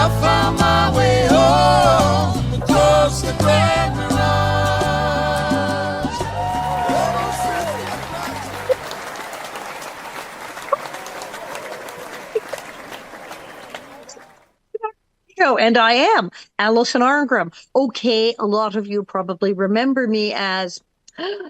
I found my way home across the Grand Mirage. And I am Alison Arngrim. Okay, a lot of you probably remember me as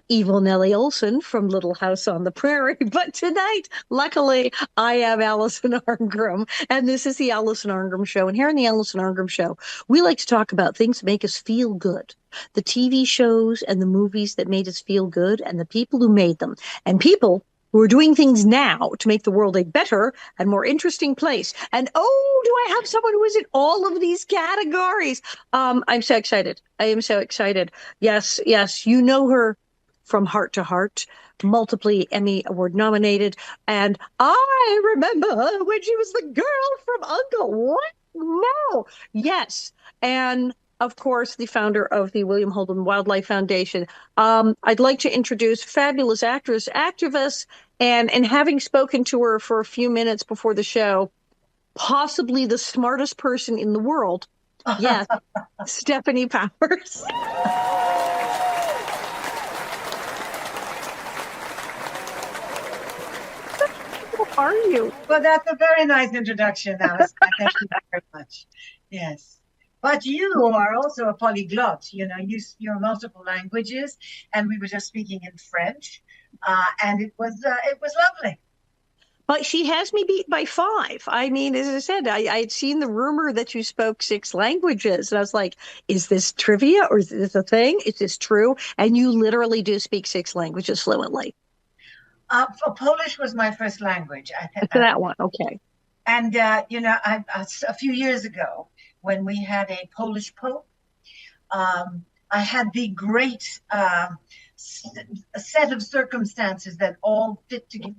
Evil Nellie Olson from Little House on the Prairie. But tonight, luckily, I am Alison Arngrim, and this is the Alison Arngrim Show. And here in the Alison Arngrim Show, we like to talk about things that make us feel good. The TV shows and the movies that made us feel good, and the people who made them, and people who are doing things now to make the world a better and more interesting place. And oh, do I have someone who is in all of these categories? I'm so excited. I am so excited. Yes, yes, you know her from Heart to Heart, multiply Emmy Award nominated. And I remember when she was the girl from Uncle. What? No. Yes. And of course, the founder of the William Holden Wildlife Foundation. I'd like to introduce fabulous actress, activist, and having spoken to her for a few minutes before the show, possibly the smartest person in the world. Yes, Stefanie Powers. How are you? Well, that's a very nice introduction, Alice. Thank you very much. Yes. But you are also a polyglot. You know, you're multiple languages, and we were just speaking in French, and it was lovely. But she has me beat by 5. I mean, as I said, I had seen the rumor that you spoke 6 languages, and I was like, is this trivia or is this a thing? Is this true? And you literally do speak 6 languages fluently. Polish was my first language. That one, okay. And you know, a few years ago, when we had a Polish Pope, I had the great set of circumstances that all fit together.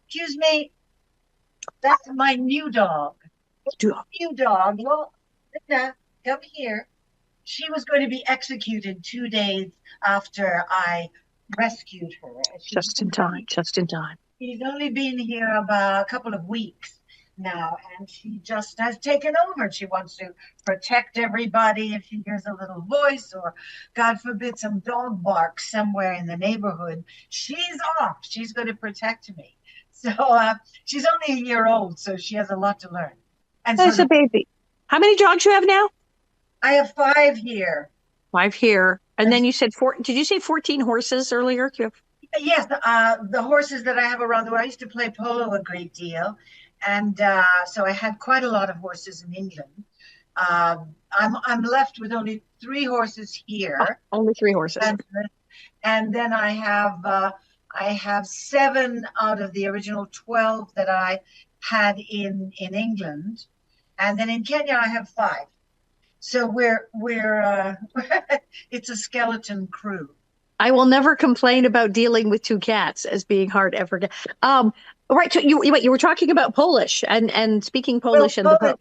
Excuse me, that's my new dog. New dog. Well, Linda, come here. She was going to be executed 2 days after I rescued her. Just in time. She's only been here about a couple of weeks now, and she just has taken over. She wants to protect everybody. If she hears a little voice or, God forbid, some dog barks somewhere in the neighborhood, she's off. She's going to protect me. So she's only a year old, so she has a lot to learn. And that's a baby. How many dogs you have now? I have 5 here. 5 here. And then you said 4. Did you say 14 horses earlier? Yes, the horses that I have around the world. I used to play polo a great deal. And so I had quite a lot of horses in England. I'm left with only 3 horses here. Only 3 horses. And then I have 7 out of the original 12 that I had in England. And then in Kenya, I have 5. So we're it's a skeleton crew. I will never complain about dealing with 2 cats as being hard ever. Right. So you were talking about Polish and speaking Polish and the Pope.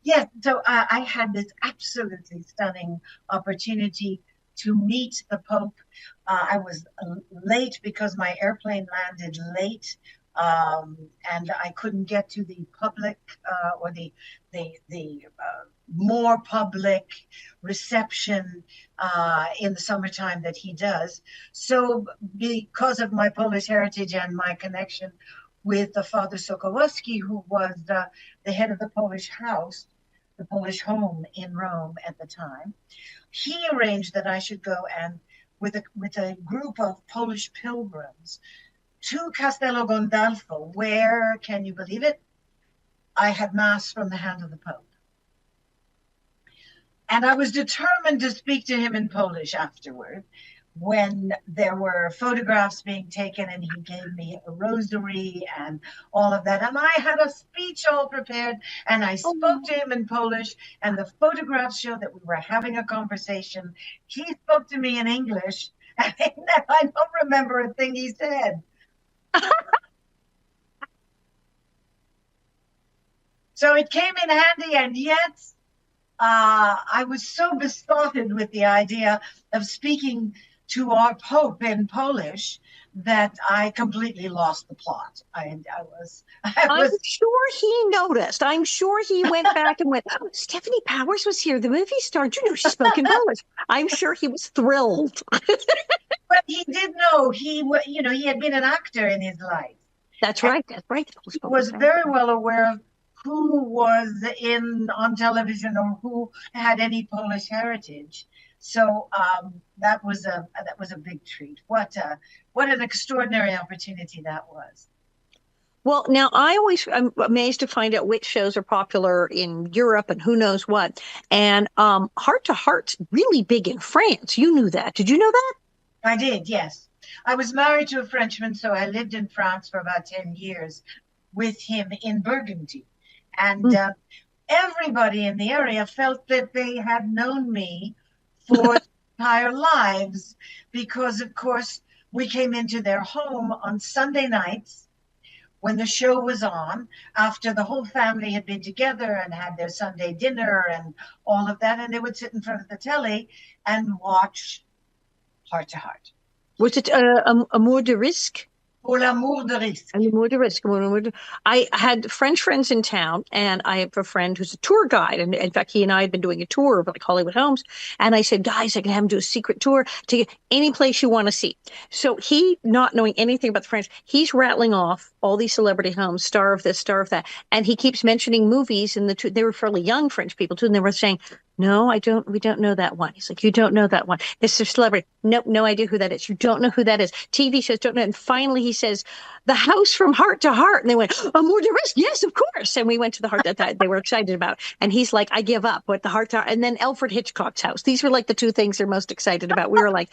Yes. So I had this absolutely stunning opportunity to meet the Pope. I was late because my airplane landed late. And I couldn't get to the public or the more public reception in the summertime that he does. So because of my Polish heritage and my connection with the Father Sokołowski, who was the head of the Polish house, the Polish home in Rome at the time, he arranged that I should go and with a group of Polish pilgrims to Castello Gandolfo, where, can you believe it, I had mass from the hand of the Pope. And I was determined to speak to him in Polish afterward, when there were photographs being taken and he gave me a rosary and all of that. And I had a speech all prepared and I spoke to him in Polish, and the photographs show that we were having a conversation. He spoke to me in English and I don't remember a thing he said. So it came in handy, and yet I was so besotted with the idea of speaking to our Pope in Polish that I completely lost the plot. I I'm was sure he noticed. I'm sure he went back and went, oh, Stefanie Powers was here, the movie star. Do you know she spoke in Polish? I'm sure he was thrilled. but he did know he had been an actor in his life. That's And right. That's right. he was very well aware of who was in on television or who had any Polish heritage. So that was a big treat. What an extraordinary opportunity that was. Well, now I'm amazed to find out which shows are popular in Europe and who knows what. And Heart to Heart's really big in France. You knew that. Did you know that? I did, yes. I was married to a Frenchman, so I lived in France for about 10 years with him in Burgundy. And Mm. everybody in the area felt that they had known me for their entire lives because, of course, we came into their home on Sunday nights when the show was on, after the whole family had been together and had their Sunday dinner and all of that. And they would sit in front of the telly and watch Heart to Heart. Was it Amour de Risque? Pour l'amour de risque. Amour de Risque. I had French friends in town, and I have a friend who's a tour guide. And in fact, he and I had been doing a tour of like Hollywood homes. And I said, guys, I can have him do a secret tour to get any place you want to see. So he, not knowing anything about the French, he's rattling off all these celebrity homes, star of this, star of that. And he keeps mentioning movies, and they were fairly young French people too. And they were saying, no, we don't know that one. He's like, you don't know that one. It's a celebrity. Nope, no idea who that is. You don't know who that is. TV shows don't know. And finally he says, the house from Heart to Heart. And they went, Amour de Risque. Yes, of course. And we went to the Heart that they were excited about. And he's like, I give up. What the Heart to Heart. And then Alfred Hitchcock's house. These were like the two things they're most excited about. We were like,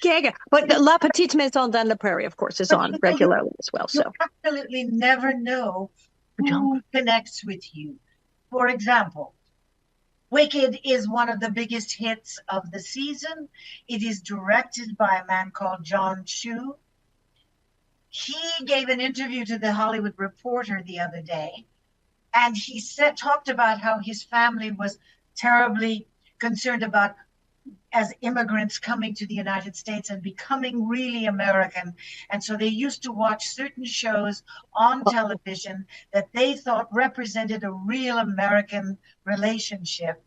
gaga. But La Petite Maison dans la Prairie, of course, is on regularly as well. You So absolutely never know who connects with you. For example, Wicked is one of the biggest hits of the season. It is directed by a man called John Chu. He gave an interview to the Hollywood Reporter the other day, and he talked about how his family was terribly concerned about as immigrants coming to the United States and becoming really American. And so they used to watch certain shows on television that they thought represented a real American relationship.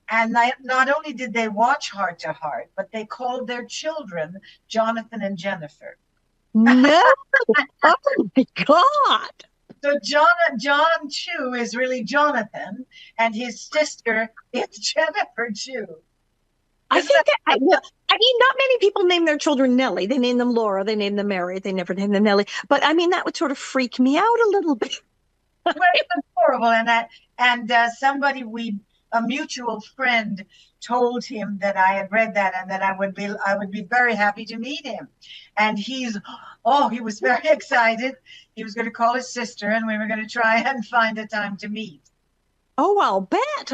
And not only did they watch Heart to Heart, but they called their children Jonathan and Jennifer. no. Oh my God. So John Chu is really Jonathan, and his sister is Jennifer Chu. I think that, I mean, not many people name their children Nellie. They name them Laura, they name them Mary, they never name them Nellie. But I mean, that would sort of freak me out a little bit. Well, it's horrible. And somebody a mutual friend told him that I had read that and that I would be very happy to meet him. And he was very excited. He was going to call his sister, and we were going to try and find a time to meet. Oh, I'll bet.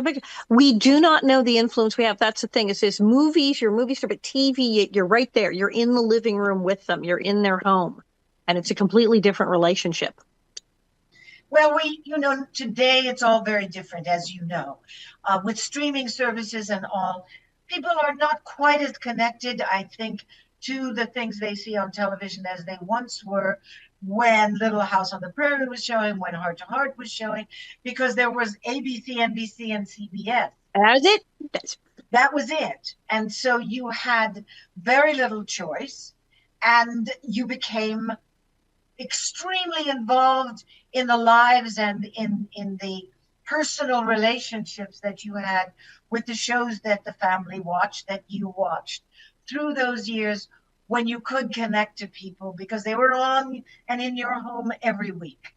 We do not know the influence we have. That's the thing. It says movies, you're a movie star, but TV, you're right there. You're in the living room with them. You're in their home. And it's a completely different relationship. Well, today it's all very different, as you know, with streaming services and all. People are not quite as connected, I think, to the things they see on television as they once were when Little House on the Prairie was showing, when Heart to Heart was showing, because there was ABC, NBC, and CBS. That's it. That was it. And so you had very little choice, and you became extremely involved in the lives and in the personal relationships that you had with the shows that the family watched, that you watched through those years when you could connect to people because they were on and in your home every week.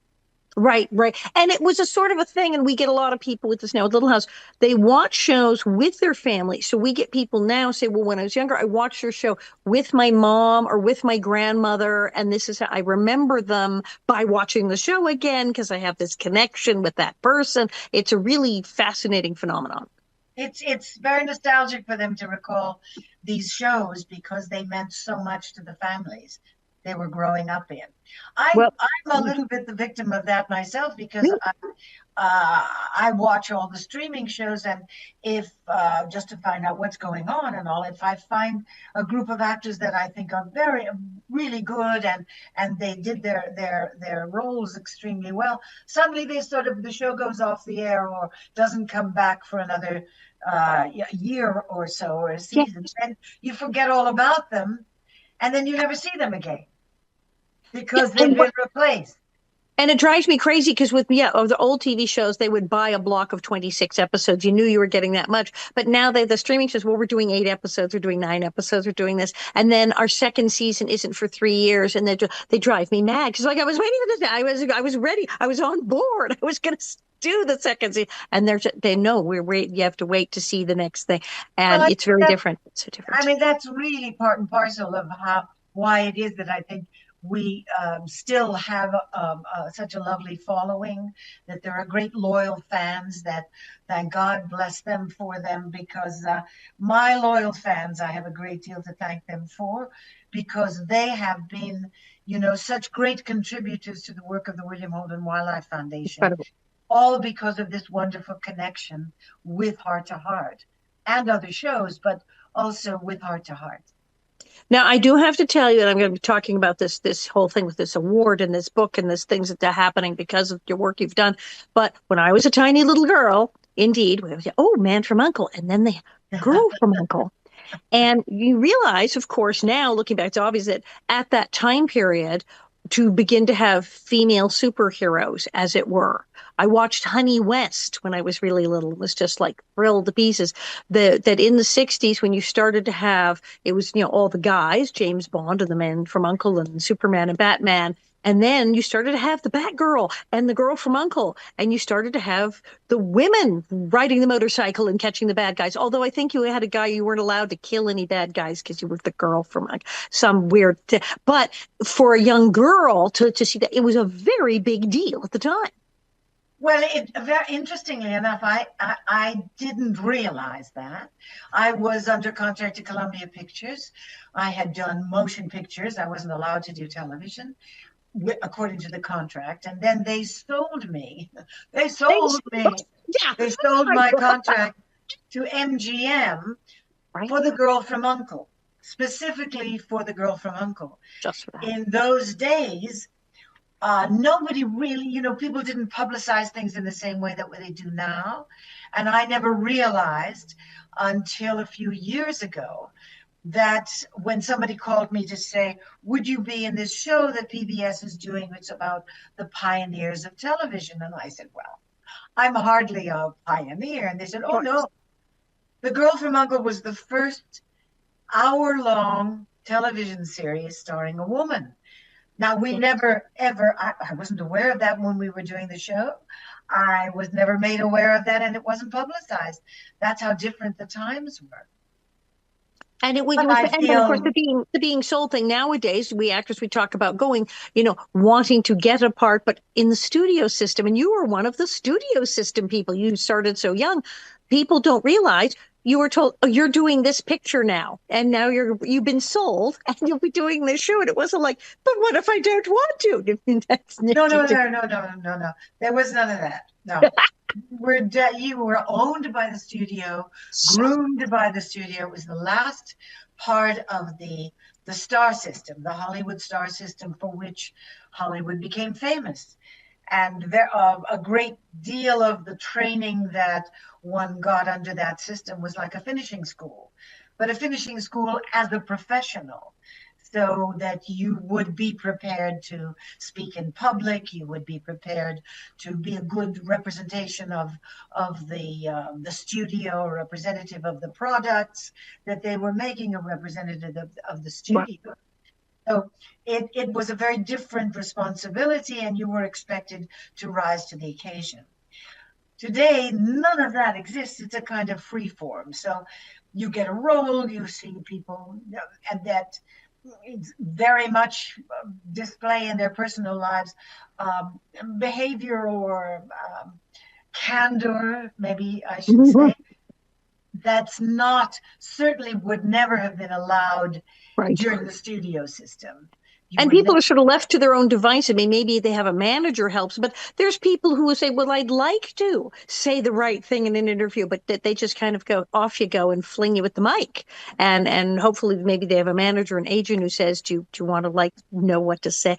Right, right. And it was a sort of a thing, and we get a lot of people with this now with Little House. They watch shows with their family. So we get people now say, well, when I was younger, I watched your show with my mom or with my grandmother. And this is how I remember them by watching the show again because I have this connection with that person. It's a really fascinating phenomenon. It's very nostalgic for them to recall these shows because they meant so much to the families. they were growing up in. I'm Well, a little bit the victim of that myself because I watch all the streaming shows, and if just to find out what's going on and all, if I find a group of actors that I think are really good and they did their roles extremely well, suddenly the show goes off the air or doesn't come back for another year or so or a yeah. season, and you forget all about them, and then you never see them again Yeah, because they've been replaced. and it drives me crazy because with of the old TV shows, they would buy a block of 26 episodes. You knew you were getting that much. But now the streaming shows, well, we're doing 8 episodes, we're doing 9 episodes, we're doing this. And then our second season isn't for 3 years. And they drive me mad because like I was waiting for this. I was ready. I was on board. I was gonna do the second season. And they know you have to wait to see the next thing. Well, And it's very different. It's so I different. mean, that's really part and parcel of why it is that I think we still have such a lovely following, that there are great loyal fans that thank God bless them for them, because my loyal fans, I have a great deal to thank them for, because they have been, such great contributors to the work of the William Holden Wildlife Foundation, Incredible. all because of this wonderful connection with Heart to Heart and other shows, but also with Heart to Heart. Now, I do have to tell you that I'm going to be talking about this whole thing with this award and this book and this things that are happening because of your work you've done. But when I was a tiny little girl, indeed, we would say, "Oh, Man from Uncle," and then the girl from Uncle. And you realize, of course, now looking back, it's obvious that at that time period, to begin to have female superheroes, as it were. I watched Honey West when I was really little. It was just like thrilled to pieces. That in the 60s, when you started to have, it was, all the guys, James Bond and the Man from Uncle and Superman and Batman. And then you started to have the Batgirl and the girl from Uncle. And you started to have the women riding the motorcycle and catching the bad guys. Although I think you had a guy, you weren't allowed to kill any bad guys because you were the girl from some weird thing. But for a young girl to see that, it was a very big deal at the time. Well, very interestingly enough, I didn't realize that. I was under contract to Columbia Pictures. I had done motion pictures. I wasn't allowed to do television, according to the contract. And then they sold me. They sold me. Yeah. They sold my contract to MGM Right. for The Girl from Uncle, specifically for The Girl from Uncle. Just for that. In those days, nobody really, people didn't publicize things in the same way that they do now. And I never realized until a few years ago that when somebody called me to say, would you be in this show that PBS is doing? It's about the pioneers of television. And I said, well, I'm hardly a pioneer. And they said, oh, no. The Girl from Uncle was the first hour-long television series starring a woman. Now, we never, ever, I wasn't aware of that when we were doing the show. I was never made aware of that, and it wasn't publicized. That's how different the times were. And it was, But and then of course the being sold thing nowadays, we actors, we talk about going, wanting to get a part, but in the studio system, and you were one of the studio system people. You started so young. People don't realize you were told, oh, you're doing this picture now, and now you've been sold, and you'll be doing this show. And it wasn't like, but what if I don't want to? No. There was none of that. No. You were owned by the studio, groomed by the studio. It was the last part of the star system, the Hollywood star system, for which Hollywood became famous. And a great deal of the training that one got under that system was like a finishing school, but a finishing school as a professional, so that you would be prepared to speak in public, you would be prepared to be a good representation of the studio, a representative of the products that they were making, a representative of the studio. Wow. So it was a very different responsibility, and you were expected to rise to the occasion. Today, none of that exists. It's a kind of free form. So you get a role, you see people, and that very much display in their personal lives behavior or candor, maybe I should say, that's certainly would never have been allowed during the studio system. And people are sort of left to their own device. I mean, maybe they have a manager helps, but there's people who will say, well, I'd like to say the right thing in an interview, but that they just kind of go, off you go and fling you with the mic. And hopefully maybe they have a manager, an agent who says, do you want to like know what to say?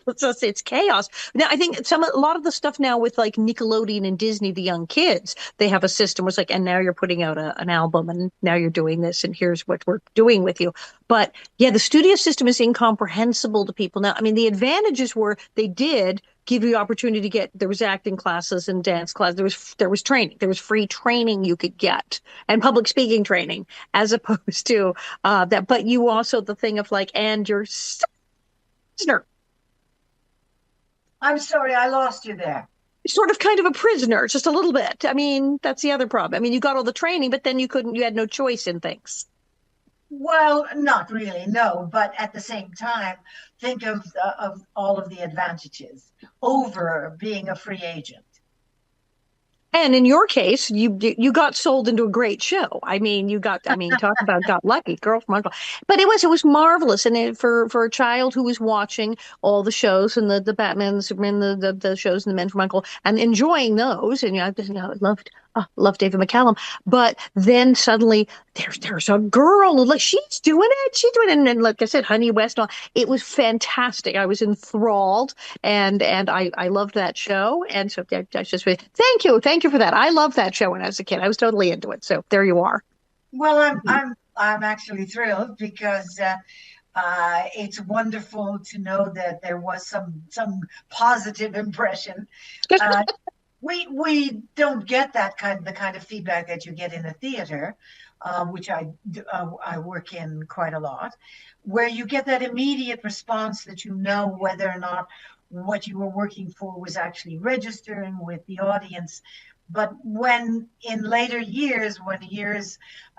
It's chaos. Now, I think a lot of the stuff now with like Nickelodeon and Disney, the young kids, they have a system where it's like, and now you're putting out an album, and now you're doing this, and here's what we're doing with you. But yeah, the studio system is incomprehensible to people now. I mean, the advantages were they did give you opportunity to get, there was acting classes and dance classes, there was training, there was free training you could get, and public speaking training, as opposed to that. But you also, the thing of like, and you're prisoner. I'm sorry, I lost you there. Sort of kind of a prisoner, just a little bit. I mean, that's the other problem. I mean, you got all the training, but then you had no choice in things. Well, not really, no. But at the same time, think of all of the advantages over being a free agent. And in your case, you got sold into a great show. I mean, talk about got lucky, girl from Uncle. But it was marvelous, and for a child who was watching all the shows and the Batman, the Superman, the shows and the Men from Uncle, and enjoying those, and I loved David McCallum. But then suddenly there's a girl, like she's doing it, and like I said, Honey West. It was fantastic. I was enthralled, and I loved that show. And so I just really, thank you for that. I loved that show when I was a kid. I was totally into it. So there you are. Well, I'm actually thrilled because it's wonderful to know that there was some positive impression. We don't get the kind of feedback that you get in the theater, which I work in quite a lot, where you get that immediate response that you know whether or not what you were working for was actually registering with the audience. But when in later years, when you hear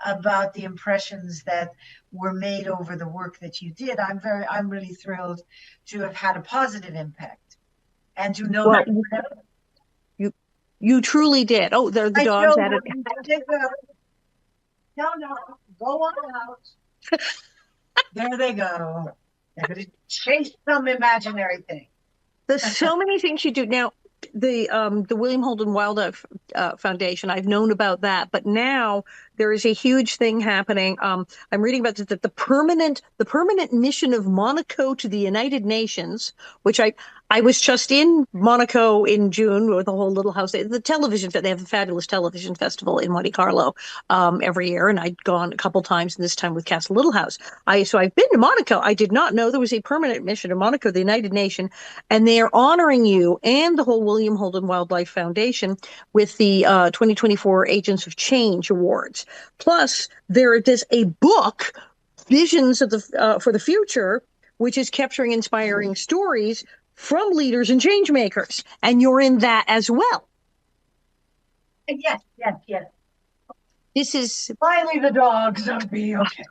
about the impressions that were made over the work that you did, I'm really thrilled to have had a positive impact and to know that. You truly did. Oh, the dogs at it. No, go on out. There they go. They're going to chase some imaginary thing. There's so many things you do now. The William Holden Wildlife Foundation, I've known about that, but now there is a huge thing happening. I'm reading about the permanent mission of Monaco to the United Nations, which I was just in Monaco in June with the whole Little House. The television, they have a fabulous television festival in Monte Carlo every year, and I'd gone a couple times, and this time with Castle Little House. So I've been to Monaco. I did not know there was a permanent mission of Monaco, the United Nations, and they are honoring you and the whole William Holden Wildlife Foundation with the 2024 Agents of Change Awards. Plus, there is a book, Visions of for the Future, which is capturing inspiring stories from leaders and change makers, and you're in that as well. Yes. This is finally the dogs will be okay.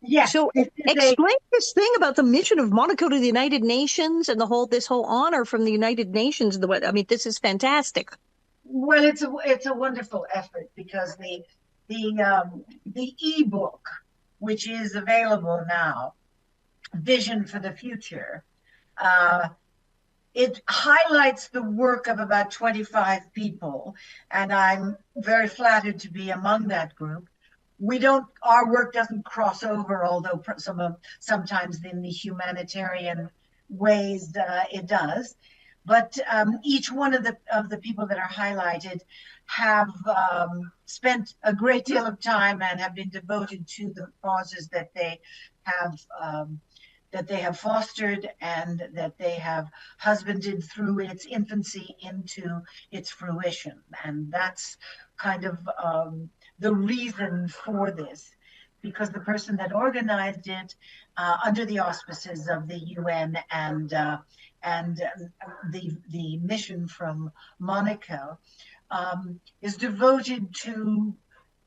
Yes. So explain this thing about the mission of Monaco to the United Nations and this whole honor from the United Nations. I mean, this is fantastic. Well, it's a wonderful effort because the ebook, which is available now, Vision for the Future, it highlights the work of about 25 people, and I'm very flattered to be among that group. Our work doesn't cross over, although sometimes in the humanitarian ways it does. But each one of the people that are highlighted have spent a great deal of time and have been devoted to the causes that they have fostered and that they have husbanded through its infancy into its fruition. And that's kind of the reason for this, because the person that organized it under the auspices of the UN and the mission from Monaco is devoted to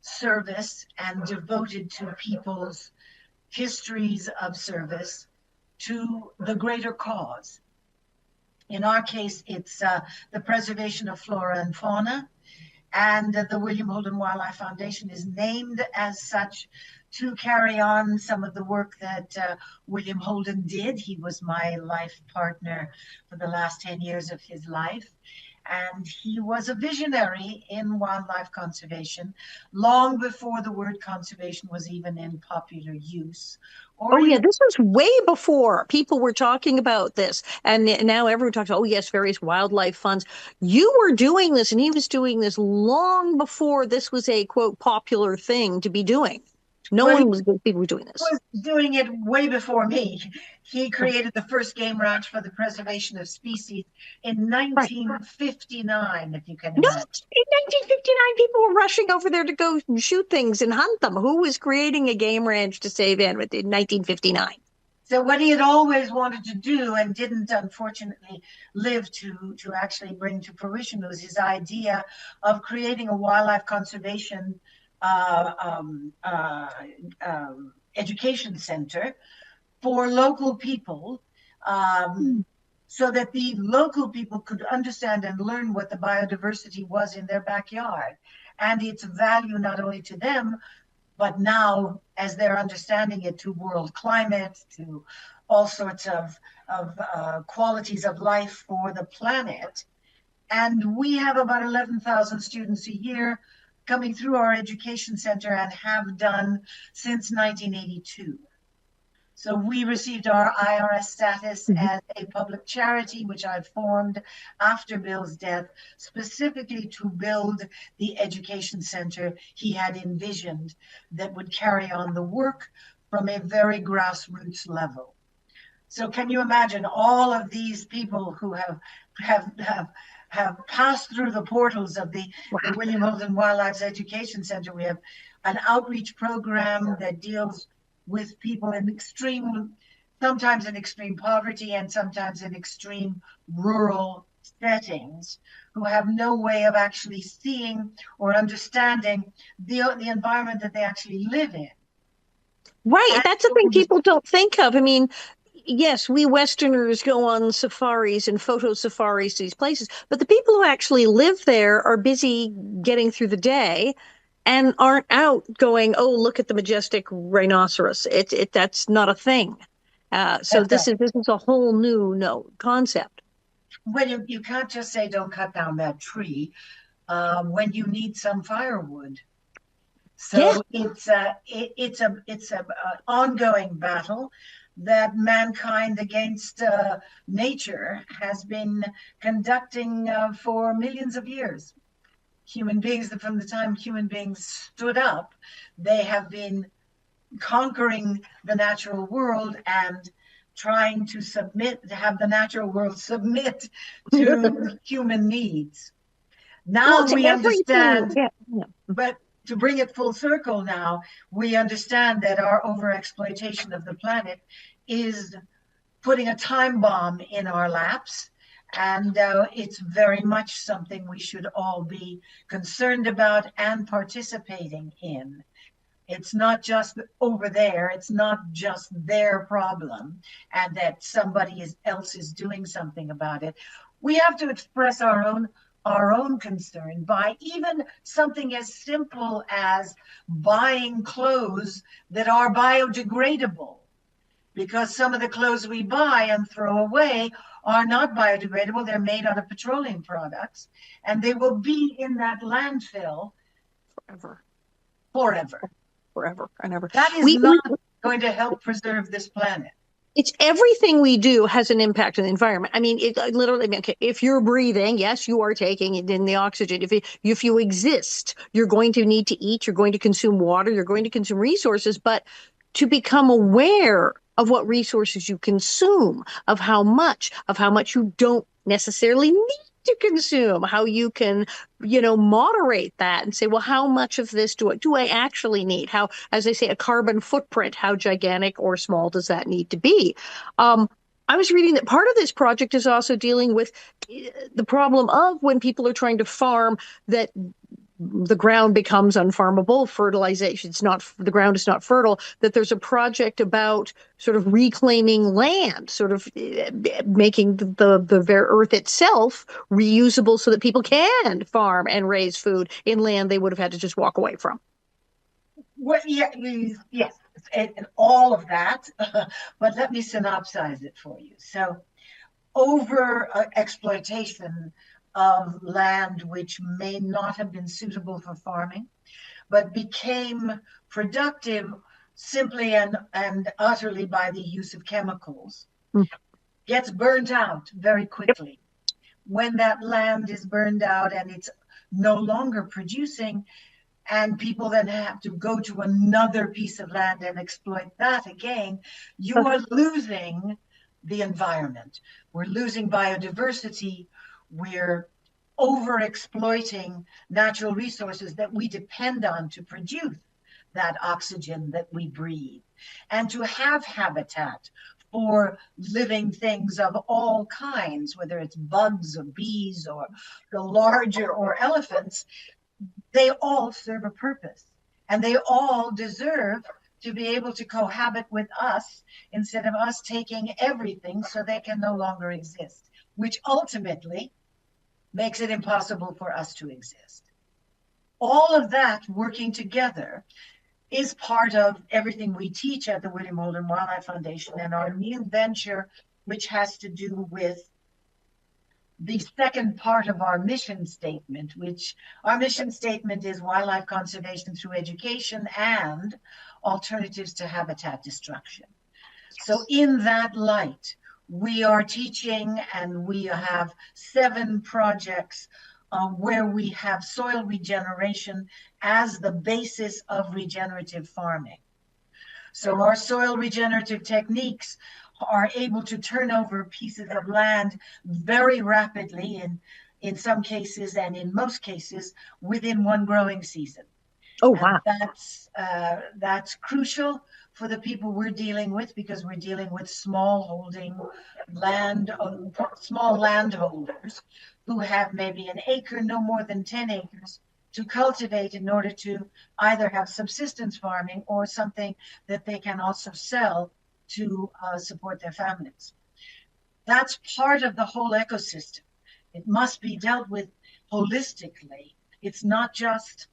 service and devoted to people's histories of service to the greater cause. In our case, it's the preservation of flora and fauna, and the William Holden Wildlife Foundation is named as such to carry on some of the work that William Holden did. He was my life partner for the last 10 years of his life. And he was a visionary in wildlife conservation long before the word conservation was even in popular use. Or Oh, yeah, even, this was way before people were talking about this. And now everyone talks, oh, yes, various wildlife funds. You were doing this, and he was doing this long before this was a, quote, popular thing to be doing. No well, he one was, people were doing this. was doing it way before me. He created the first game ranch for the preservation of species in Right. 1959, if you can No, imagine. in 1959, people were rushing over there to go shoot things and hunt them. Who was creating a game ranch to save animals in 1959? So what he had always wanted to do and didn't unfortunately live to actually bring to fruition was his idea of creating a wildlife conservation uh, um, uh, education center for local people, Hmm. so that the local people could understand and learn what the biodiversity was in their backyard and its value not only to them, but now as they're understanding it, to world climate, to all sorts of qualities of life for the planet. And we have about 11,000 students a year coming through our education center and have done since 1982. So we received our IRS status Mhm. as a public charity, which I formed after Bill's death, specifically to build the education center he had envisioned that would carry on the work from a very grassroots level. So can you imagine all of these people who have have have passed through the portals of the William Holden Wildlife Education Center? We have an outreach program that deals with people in extreme, sometimes in extreme poverty and sometimes in extreme rural settings, who have no way of actually seeing or understanding the environment that they actually live in. Right. That's the thing And people don't think of. I mean, yes, we Westerners go on safaris and photo safaris to these places, but the people who actually live there are busy getting through the day and aren't out going, "Oh, look at the majestic rhinoceros." That's not a thing. So that's right. this is a whole new no concept. When you can't just say don't cut down that tree when you need some firewood. Yeah. So it's a ongoing battle that mankind against nature has been conducting for millions of years. Human beings, from the time human beings stood up, they have been conquering the natural world and trying to have the natural world submit to human needs. Well, Now to we everything. understand, Yeah. Yeah. but to bring it full circle now, we understand that our overexploitation of the planet is putting a time bomb in our laps. And it's very much something we should all be concerned about and participating in. It's not just over there, it's not just their problem, and that else is doing something about it. We have to express our own concern by even something as simple as buying clothes that are biodegradable, because some of the clothes we buy and throw away are not biodegradable. They're made out of petroleum products, and they will be in that landfill Forever, forever. forever and ever. That is We not going to help preserve this planet. it's everything we do has an impact on the environment. I mean, it literally, I mean, okay, if you're breathing, yes, you are taking in the oxygen. If you exist, you're going to need to eat, you're going to consume water, you're going to consume resources, but to become aware of what resources you consume, of how much you don't necessarily need to consume, how you can, moderate that and say, well, how much of this do I actually need? How, as I say, a carbon footprint, how gigantic or small does that need to be? Um, I was reading that part of this project is also dealing with the problem of when people are trying to farm that the ground becomes unfarmable, fertilization, it's not, the ground is not fertile, that there's a project about sort of reclaiming land, sort of making the very earth itself reusable so that people can farm and raise food in land they would have had to just walk away from. Well, yeah, yes, and all of that. But let me synopsize it for you. So, over exploitation of land which may not have been suitable for farming, but became productive simply and utterly by the use of chemicals, Mm. gets burnt out very quickly. When that land is burned out and it's no longer producing, and people then have to go to another piece of land and exploit that again, you are losing the environment. We're losing biodiversity. We're over exploiting natural resources that we depend on to produce that oxygen that we breathe, and to have habitat for living things of all kinds, whether it's bugs or bees or the larger or elephants. They all serve a purpose, and they all deserve to be able to cohabit with us instead of us taking everything so they can no longer exist, which ultimately makes it impossible for us to exist. All of that working together is part of everything we teach at the William Holden Wildlife Foundation and our new venture, which has to do with the second part of our mission statement, which our mission statement is wildlife conservation through education and alternatives to habitat destruction. So in that light, we are teaching, and we have 7 projects where we have soil regeneration as the basis of regenerative farming. So our soil regenerative techniques are able to turn over pieces of land very rapidly, in some cases and in most cases within one growing season. Oh, And wow. that's crucial for the people we're dealing with, because we're dealing with small landholders who have maybe an acre, no more than 10 acres, to cultivate in order to either have subsistence farming or something that they can also sell to support their families. That's part of the whole ecosystem. It must be dealt with holistically. It's not just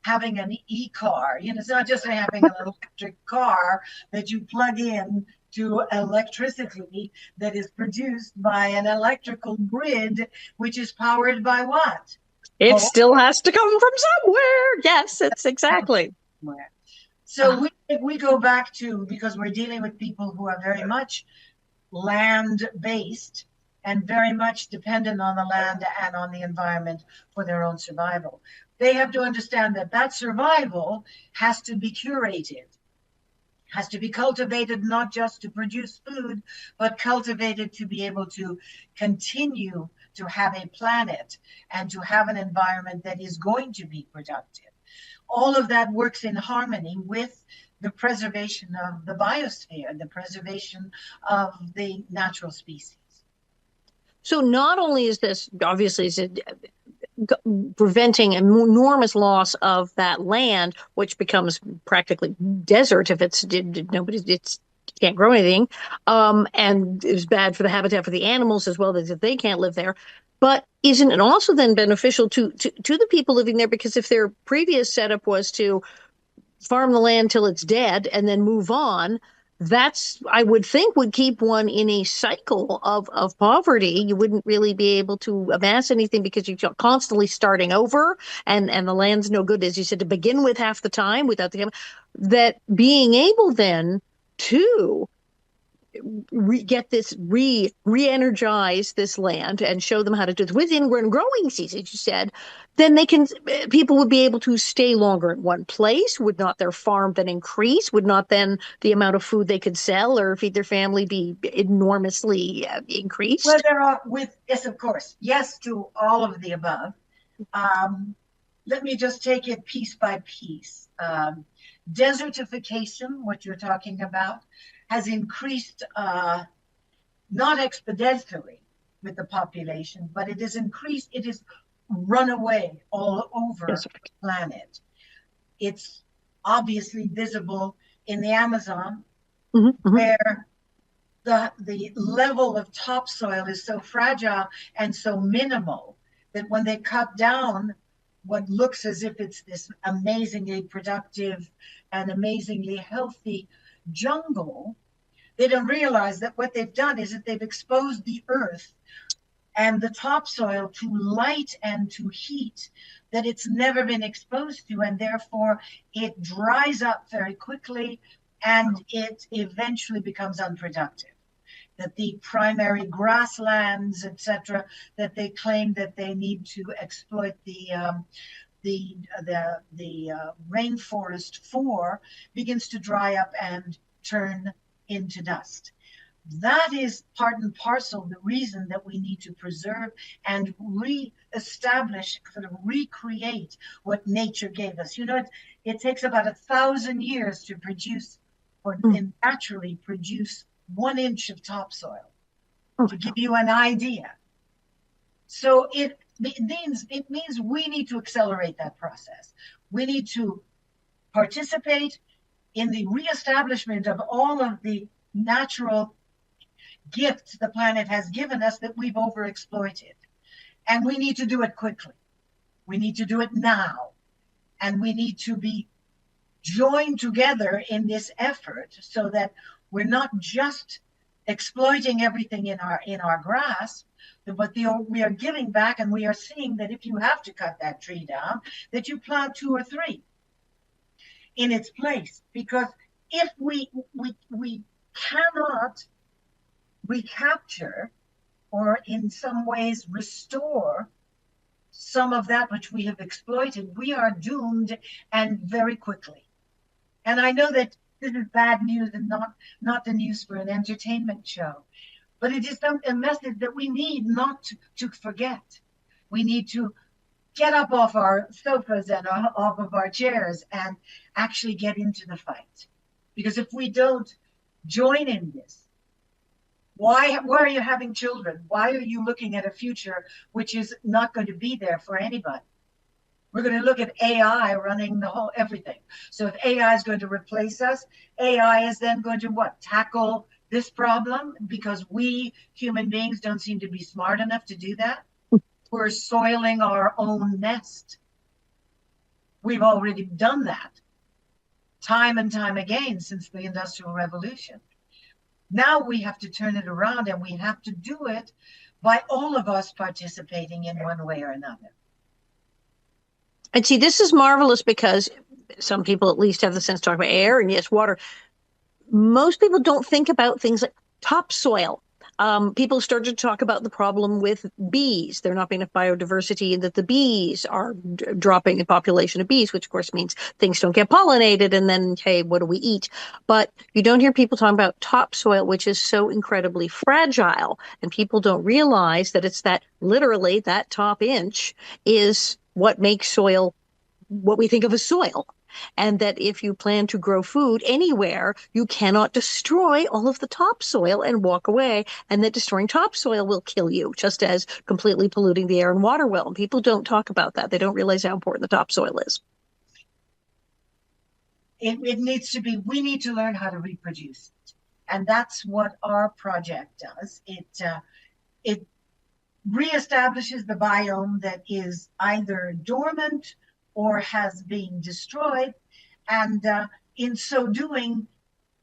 having an e-car. It's not just having an electric car that you plug in to electricity that is produced by an electrical grid, which is powered by what? It Coal. still has to come from somewhere. Yes, it's exactly. So we go back to, because we're dealing with people who are very much land-based and very much dependent on the land and on the environment for their own survival. They have to understand that that survival has to be curated, has to be cultivated not just to produce food, but cultivated to be able to continue to have a planet and to have an environment that is going to be productive. All of that works in harmony with the preservation of the biosphere, the preservation of the natural species. So not only is this obviously is it preventing an enormous loss of that land, which becomes practically desert if it's can't grow anything, and is bad for the habitat for the animals as well, that they can't live there. But isn't it also then beneficial to the people living there? Because if their previous setup was to farm the land till it's dead and then move on, that's, I would think, would keep one in a cycle of poverty. You wouldn't really be able to amass anything because you're constantly starting over, and the land's no good, as you said, to begin with half the time without that being able then to get this re-energize this land and show them how to do it within growing seasons, you said, then people would be able to stay longer in one place. Would not their farm then increase? Would not then the amount of food they could sell or feed their family be enormously increased? Well, yes, of course, yes to all of the above. Let me just take it piece by piece. Desertification, what you're talking about, has increased not exponentially with the population, but it has increased, it has run away all over the planet. It's obviously visible in the Amazon, where the level of topsoil is so fragile and so minimal that when they cut down what looks as if it's this amazingly productive and amazingly healthy jungle, they don't realize that what they've done is that they've exposed the earth and the topsoil to light and to heat that it's never been exposed to, and therefore it dries up very quickly and it eventually becomes unproductive. That the primary grasslands, etc., that they claim that they need to exploit the rainforest for, begins to dry up and turn into dust. That is part and parcel the reason that we need to preserve and re-establish, sort of recreate what nature gave us. It takes about 1,000 years to produce or naturally produce 1 inch of topsoil, to give you an idea. So it means we need to accelerate that process. We need to participate in the reestablishment of all of the natural gifts the planet has given us that we've overexploited. And we need to do it quickly. We need to do it now. And we need to be joined together in this effort so that we're not just exploiting everything in our grasp, but we are giving back, and we are seeing that if you have to cut that tree down, that you plant 2 or 3 in its place. Because if we cannot recapture or in some ways restore some of that which we have exploited, we are doomed, and very quickly. And I know that this is bad news and not the news for an entertainment show, but it is a message that we need not to forget. We need to get up off our sofas and off of our chairs and actually get into the fight. Because if we don't join in this, why are you having children? Why are you looking at a future which is not going to be there for anybody? We're going to look at AI running the whole everything. So if AI is going to replace us, AI is then going to what? Tackle this problem, because we human beings don't seem to be smart enough to do that. We're soiling our own nest. We've already done that time and time again since the Industrial Revolution. Now we have to turn it around, and we have to do it by all of us participating in one way or another. And see, this is marvelous because some people at least have the sense to talk about air and yes, water. Most people don't think about things like topsoil. People started to talk about the problem with bees. There not being enough biodiversity, and that the bees are dropping the population of bees, which of course means things don't get pollinated. And then, hey, what do we eat? But you don't hear people talking about topsoil, which is so incredibly fragile. And people don't realize that it's that literally that top inch is what makes soil what we think of as soil. And that if you plan to grow food anywhere, you cannot destroy all of the topsoil and walk away, and that destroying topsoil will kill you, just as completely polluting the air and water will. And people don't talk about that. They don't realize how important the topsoil is. It needs to be, we need to learn how to reproduce it. And that's what our project does. It reestablishes the biome that is either dormant or has been destroyed, and in so doing,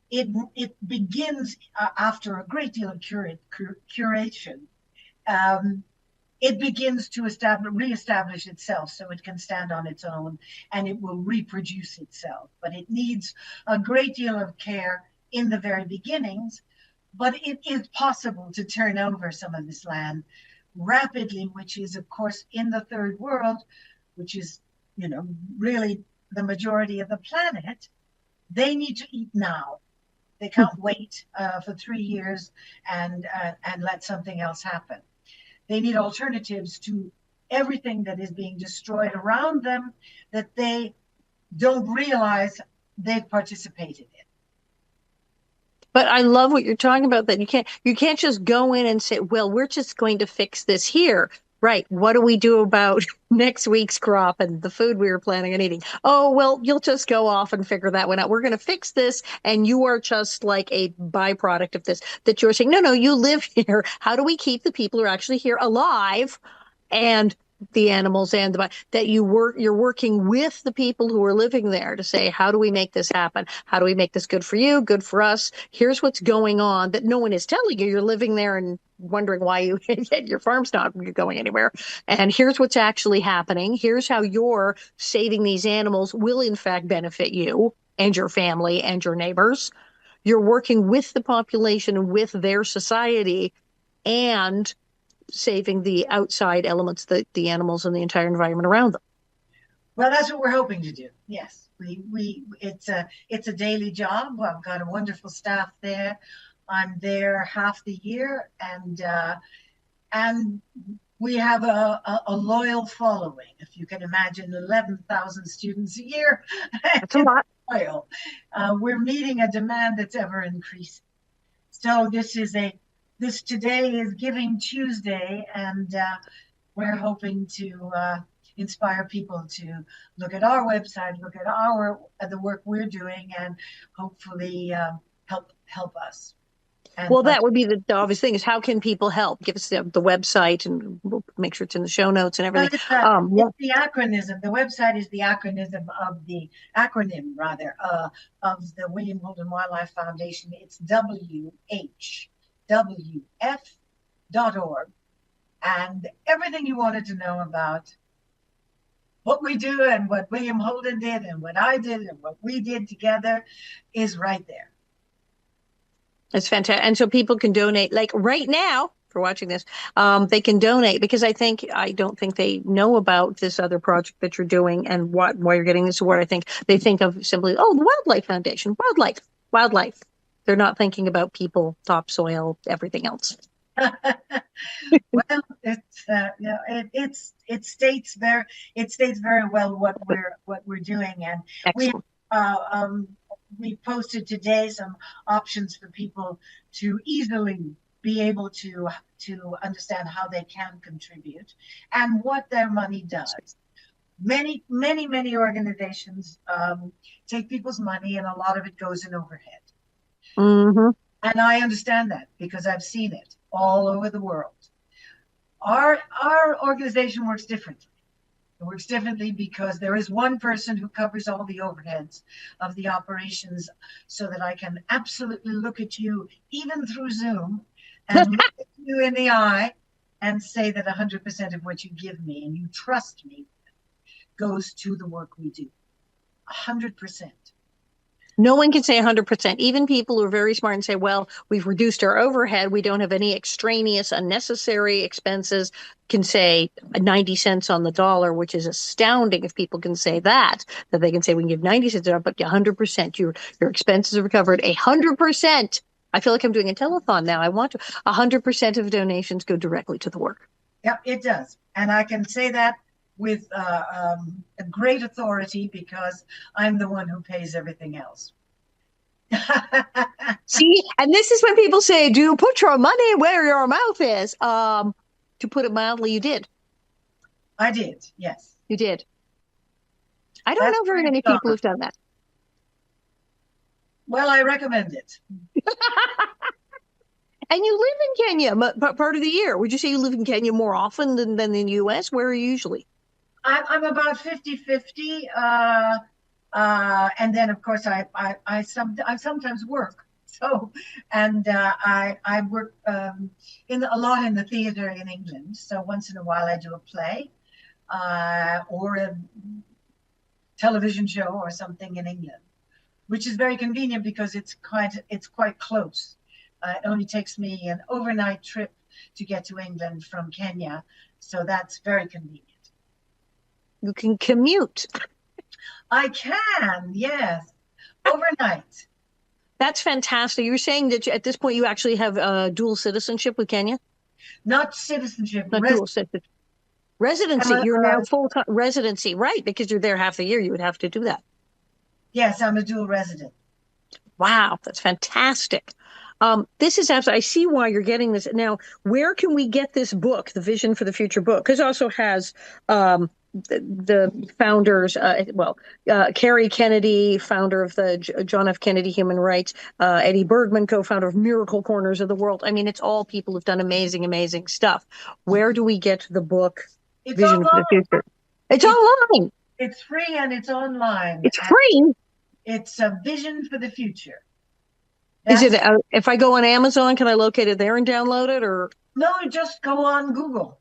it begins after a great deal of curation. It begins to reestablish itself, so it can stand on its own, and it will reproduce itself. But it needs a great deal of care in the very beginnings. But it is possible to turn over some of this land rapidly, which is, of course, in the third world, which is really the majority of the planet. They need to eat now. They can't wait for 3 years and let something else happen. They need alternatives to everything that is being destroyed around them that they don't realize they've participated in. But I love what you're talking about, that you can't just go in and say, well, we're just going to fix this here. Right. What do we do about next week's crop and the food we were planning on eating? Oh, well, you'll just go off and figure that one out. We're going to fix this, and you are just like a byproduct of this. That you're saying, no, you live here. How do we keep the people who are actually here alive and the animals and that you're working with the people who are living there to say, how do we make this happen? How do we make this good for you, good for us? Here's what's going on that no one is telling you. You're living there and wondering why your farm's not going anywhere. And here's what's actually happening. Here's how you're saving these animals will in fact benefit you and your family and your neighbors. You're working with the population and with their society and saving the outside elements, the animals and the entire environment around them. Well, that's what we're hoping to do. Yes, it's a daily job. I've got a wonderful staff there. I'm there half the year, and we have a loyal following. If you can imagine, 11,000 students a year. That's a lot. Loyal. We're meeting a demand that's ever increasing. So this today is Giving Tuesday, and we're hoping to inspire people to look at our website, look at the work we're doing, and hopefully help us. Well, that would be the obvious thing is how can people help? Give us the website, and we'll make sure it's in the show notes and everything. It's the acronym. The website is the acronym of the William Holden Wildlife Foundation. It's WHWF.org. And everything you wanted to know about what we do and what William Holden did and what I did and what we did together is right there. It's fantastic. And so people can donate, like right now, for watching this, they can donate because I don't think they know about this other project that you're doing and why you're getting this award. I think they think of simply, the Wildlife Foundation, wildlife. They're not thinking about people, topsoil, everything else. Well, it states very well what we're doing, and we posted today some options for people to easily be able to understand how they can contribute and what their money does. Many organizations take people's money, and a lot of it goes in overhead. Mm-hmm. And I understand that because I've seen it all over the world. Our organization works differently. It works differently because there is one person who covers all the overheads of the operations so that I can absolutely look at you, even through Zoom, and look at you in the eye and say that 100% of what you give me and you trust me goes to the work we do. 100%. No one can say 100%. Even people who are very smart and say, well, we've reduced our overhead. We don't have any extraneous, unnecessary expenses, can say 90 cents on the dollar, which is astounding if people can say that they can say we can give 90 cents, but 100%, your expenses are covered 100%. I feel like I'm doing a telethon now. I want to. 100% of donations go directly to the work. Yep, it does. And I can say that with a great authority because I'm the one who pays everything else. See, and this is when people say, do put your money where your mouth is. To put it mildly, you did. I did, yes. You did. I don't know very many people who've done that. Well, I recommend it. And you live in Kenya part of the year. Would you say you live in Kenya more often than in the U.S.? Where are you usually? I'm about 50-50. And then, of course, I sometimes work. So, and I work a lot in the theater in England. So once in a while I do a play or a television show or something in England, which is very convenient because it's quite close. It only takes me an overnight trip to get to England from Kenya. So that's very convenient. You can commute. I can, yes. Overnight. That's fantastic. You're saying that at this point you actually have dual citizenship with Kenya? Not citizenship. Not dual citizenship. Residency. You're now full-time residency, right? Because you're there half the year. You would have to do that. Yes, I'm a dual resident. Wow, that's fantastic. This is absolutely, I see why you're getting this. Now, where can we get this book, The Vision for the Future book? Because it also has the founders, Carrie Kennedy, founder of the John F. Kennedy Human Rights, Eddie Bergman, co-founder of Miracle Corners of the World. I mean, it's all people who've done amazing, amazing stuff. Where do we get the book It's Vision for the online. Future. It's It's online. it's free and it's online. It's And free. it's a vision for the future. Is it, That's if I go on Amazon, can I locate it there and download it, or no, just go on Google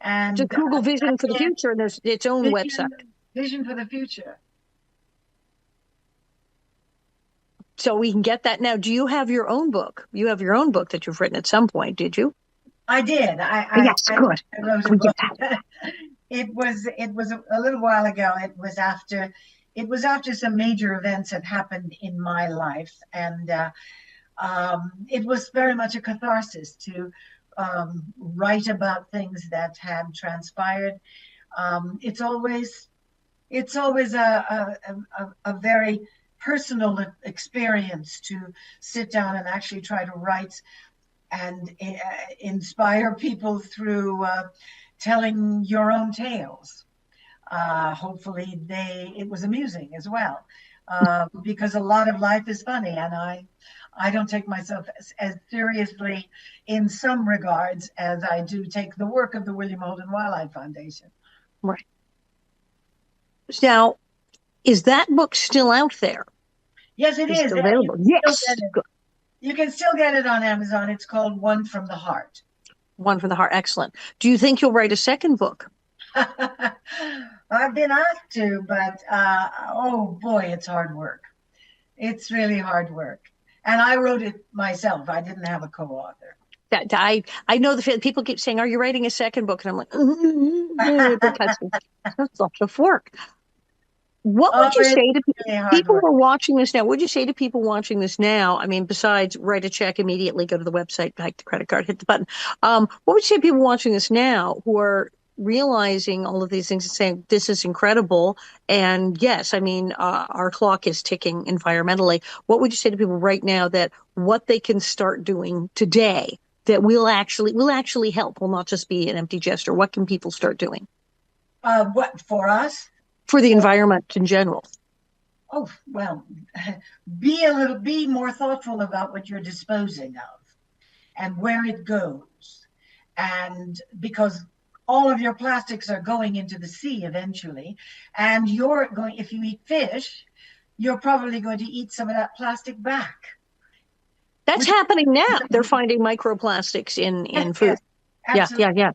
just and Google type Vision for the in Future and there's its own website? vision for the future. So we can get that now. Do you have your own book? You have your own book that you've written at some point, did you? I did. Yes, good. I wrote a Can we get book. that? It was a little while ago. It was after some major events had happened in my life, and it was very much a catharsis to write about things that had transpired. It's always a very personal experience to sit down and actually try to write and inspire people through telling your own tales. Hopefully, it was amusing as well, because a lot of life is funny, and I don't take myself as seriously in some regards as I do take the work of the William Holden Wildlife Foundation. Right. Now, is that book still out there? Yes, it It's is. still And available. Yes. Good. you can still get it on Amazon. It's called One from the Heart. One from the Heart. Excellent. Do you think you'll write a second book? I've been asked to, but oh boy, it's hard work. It's really hard work. And I wrote it myself. I didn't have a co-author. That I know the people keep saying, "Are you writing a second book?" And I'm like, because that's lots of work. What Oh, would you it's say to really hard people work. who are watching this now? What would you say to people watching this now? I mean, besides write a check immediately, go to the website, hike the credit card, hit the button. What would you say to people watching this now who are realizing all of these things and saying, this is incredible? And yes, I mean, our clock is ticking environmentally. What would you say to people right now that what they can start doing today that will actually help, will not just be an empty gesture? What can people start doing What for us? for the For environment in general? oh well, be more thoughtful about what you're disposing of and where it goes, and because all of your plastics are going into the sea eventually, and you're going if you eat fish, you're probably going to eat some of that plastic back, That's which happening now. They're finding microplastics in yes, food. yes, Yeah, absolutely. yeah, yeah.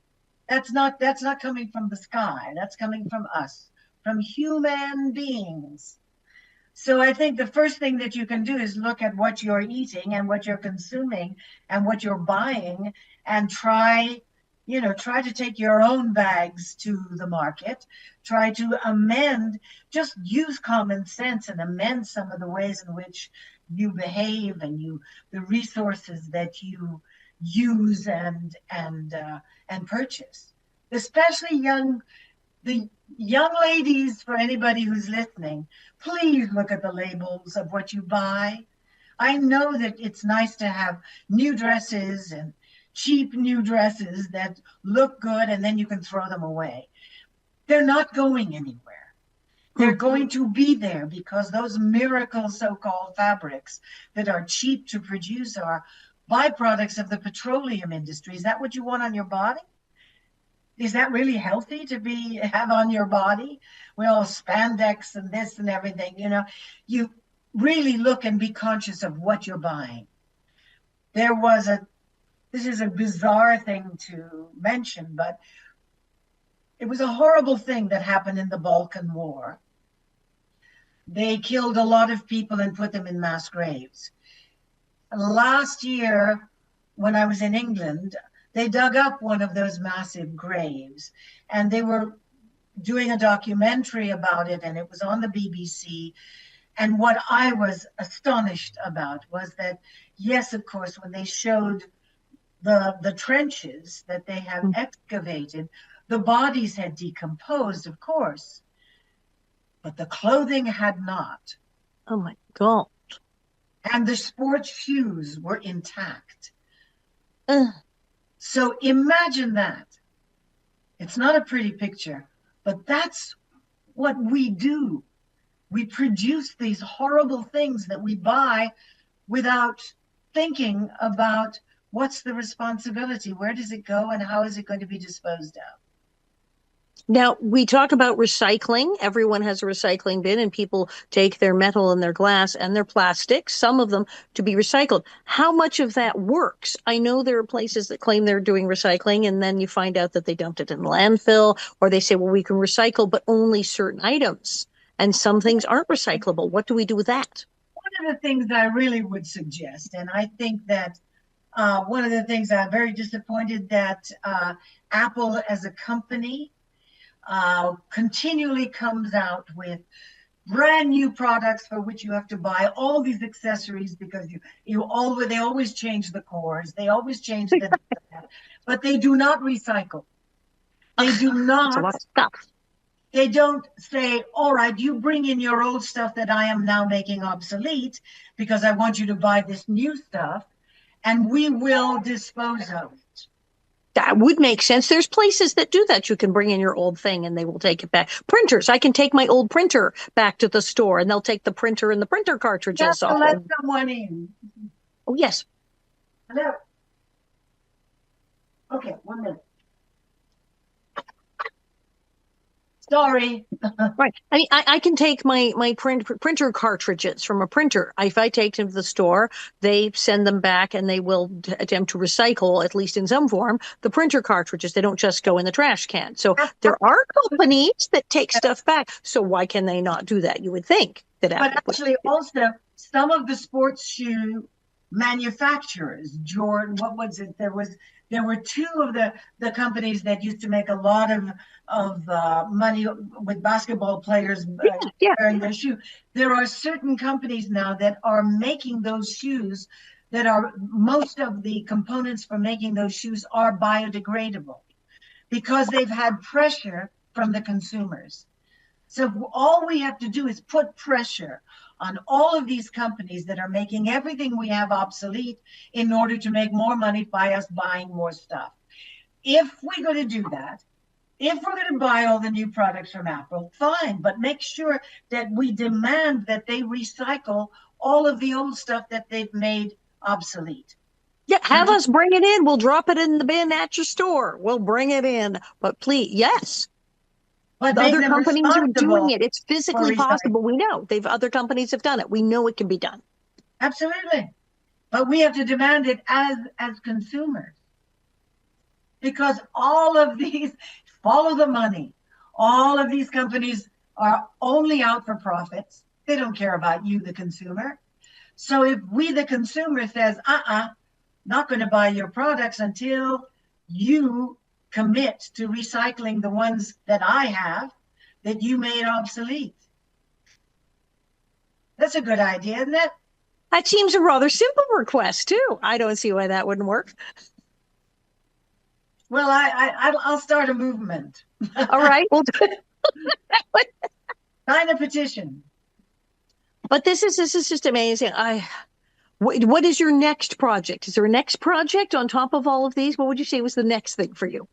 That's not coming from the sky. That's coming from us, from human beings. So I think the first thing that you can do is look at what you're eating and what you're consuming and what you're buying, and try to take your own bags to the market, try to just use common sense and amend some of the ways in which you behave, and the resources that you use and purchase, especially the young ladies. For anybody who's listening, please look at the labels of what you buy. I know that it's nice to have new dresses and cheap new dresses that look good and then you can throw them away. They're not going anywhere. Hmm. They're going to be there because those miracle so-called fabrics that are cheap to produce are byproducts of the petroleum industry. Is that what you want on your body? Is that really healthy to have on your body? Well, spandex and this and everything, you really look and be conscious of what you're buying. This is a bizarre thing to mention, but it was a horrible thing that happened in the Balkan War. They killed a lot of people and put them in mass graves. Last year, when I was in England, they dug up one of those massive graves, and they were doing a documentary about it, and it was on the BBC. And what I was astonished about was that, yes, of course, when they showed the trenches that they have excavated, the bodies had decomposed, of course, but the clothing had not. Oh my God. And the sports shoes were intact. Ugh. So imagine that. It's not a pretty picture, but that's what we do. We produce these horrible things that we buy without thinking about what's the responsibility, where does it go, and how is it going to be disposed of. Now, we talk about recycling. Everyone has a recycling bin, and people take their metal and their glass and their plastic, some of them, to be recycled. How much of that works? I know there are places that claim they're doing recycling, and then you find out that they dumped it in landfill, or they say, well, we can recycle, but only certain items. And some things aren't recyclable. What do we do with that? One of the things that I really would suggest, and I think that one of the things I'm very disappointed that Apple as a company continually comes out with brand new products for which you have to buy all these accessories because they always change the cores, they always change the but they do not recycle. They do It's a not. lot of stuff. They don't say, all right, you bring in your old stuff that I am now making obsolete because I want you to buy this new stuff, and we will dispose of it. That would make sense. There's places that do that. You can bring in your old thing and they will take it back. Printers, I can take my old printer back to the store and they'll take the printer and the printer cartridges Just to off. let someone in. Oh, yes. Hello. Okay, 1 minute. Sorry. Right. I mean, I can take my printer cartridges from a printer. If I take them to the store, they send them back and they will attempt to recycle, at least in some form, the printer cartridges. They don't just go in the trash can. So there are companies that take stuff back. So why can they not do that? You would think that But actually, also, some of the sports shoe manufacturers, Jordan, what was it? There were two of the companies that used to make a lot of money with basketball players wearing their shoe. There are certain companies now that are making those shoes that are, most of the components for making those shoes are biodegradable because they've had pressure from the consumers. So all we have to do is put pressure on all of these companies that are making everything we have obsolete in order to make more money by us buying more stuff. If we're going to do that, if we're going to buy all the new products from Apple, fine, but make sure that we demand that they recycle all of the old stuff that they've made obsolete. Yeah, have us bring it in. We'll drop it in the bin at your store. We'll bring it in. But please, yes. But other companies are doing it. It's physically possible. We know other companies have done it. We know it can be done. Absolutely. But we have to demand it as consumers. Because all of these follow the money. All of these companies are only out for profits. They don't care about you, the consumer. So if we, the consumer, says, not going to buy your products until you commit to recycling the ones that I have that you made obsolete. That's a good idea, isn't it? That seems a rather simple request too. I don't see why that wouldn't work. Well, I'll start a movement. All right, we'll do it. Sign a petition. But this is just amazing. What is your next project? Is there a next project on top of all of these? What would you say was the next thing for you?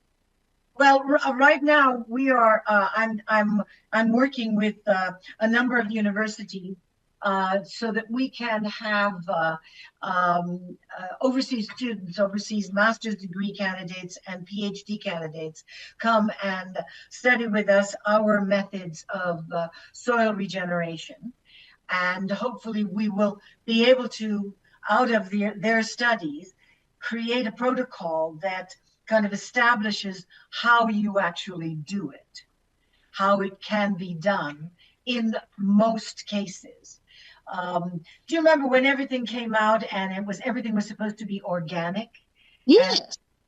Well, right now we are. I'm working with a number of universities so that we can have overseas students, overseas master's degree candidates, and PhD candidates come and study with us our methods of soil regeneration, and hopefully we will be able to, out of their studies, create a protocol that kind of establishes how you actually do it, how it can be done in most cases. Do you remember when everything came out and everything was supposed to be organic? Yes.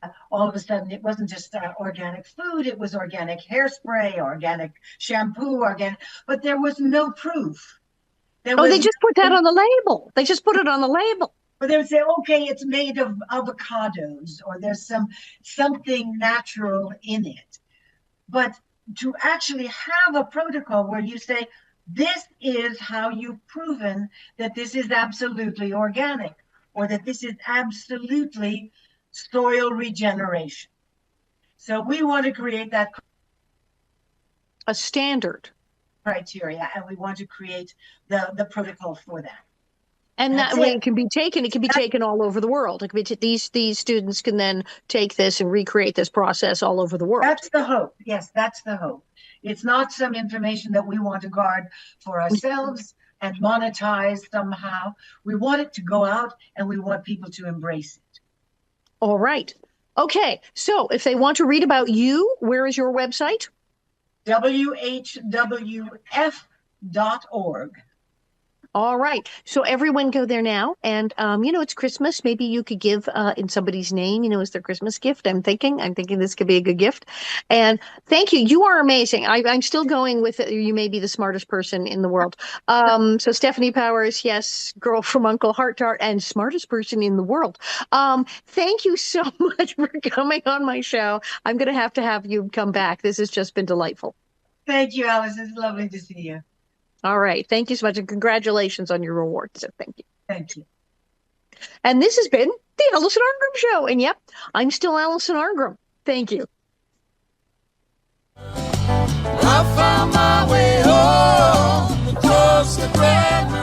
And all of a sudden, it wasn't just organic food; it was organic hairspray, organic shampoo, but there was no proof. They just put that on the label. They just put it on the label. But they would say, okay, it's made of avocados, or there's something natural in it. But to actually have a protocol where you say, this is how you've proven that this is absolutely organic, or that this is absolutely soil regeneration. So we want to create that a standard criteria, and we want to create the protocol for that. And That's that way it. it can be taken. It can be taken all over the world. It can be these students can then take this and recreate this process all over the world. That's the hope. Yes, that's the hope. It's not some information that we want to guard for ourselves and monetize somehow. We want it to go out, and we want people to embrace it. All right. Okay. So if they want to read about you, where is your website? WHWF.org. All right. So everyone go there now. And, it's Christmas. Maybe you could give in somebody's name, as their Christmas gift. I'm thinking this could be a good gift. And thank you. You are amazing. I'm still going with it. You may be the smartest person in the world. So Stefanie Powers, yes, girl from Uncle Heart Tart and smartest person in the world. Thank you so much for coming on my show. I'm going to have you come back. This has just been delightful. Thank you, Alison. It's lovely to see you. All right. Thank you so much. And congratulations on your award. So thank you. Thank you. And this has been the Alison Arngrim Show. And yep, I'm still Alison Arngrim. Thank you. I found my way home across the Grand River.